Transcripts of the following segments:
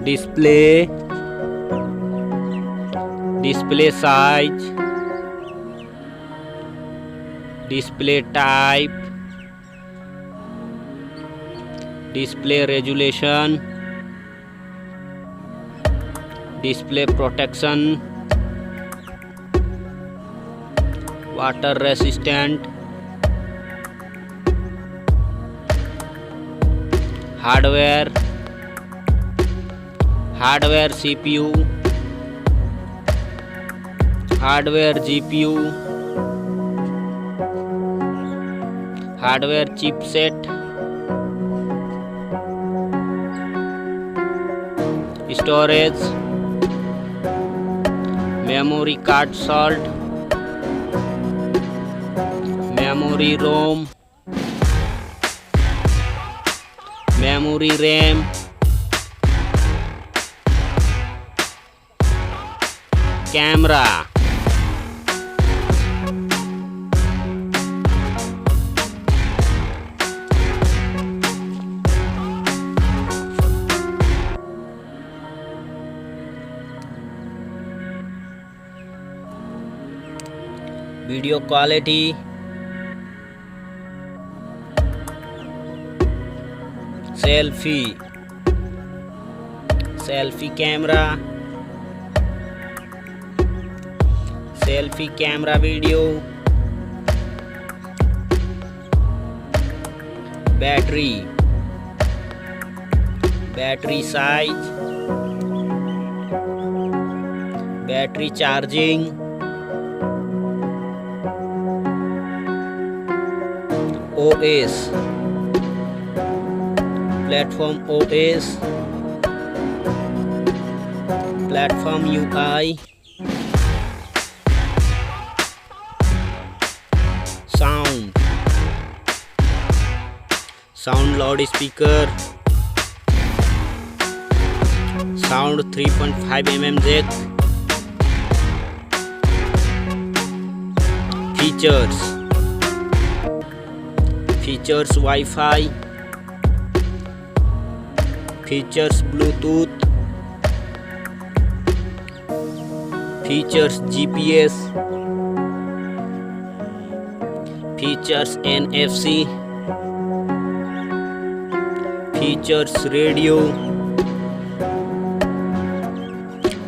display, display size, display type, display resolution, display protection, water resistant, hardware CPU, hardware GPU, hardware chipset, storage, memory card slot, memory ROM, memory RAM, camera, video quality, selfie camera, selfie camera video, battery size, battery charging, OS, platform OS, platform UI, sound loudspeaker, sound 3.5 mm jack, features Wi-Fi, features Bluetooth, features GPS, features NFC, features radio,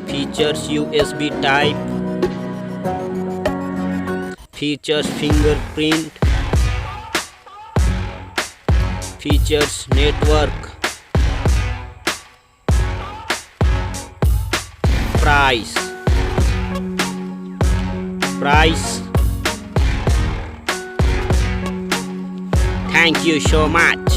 features USB type, features fingerprint, features network, price. Thank you so much.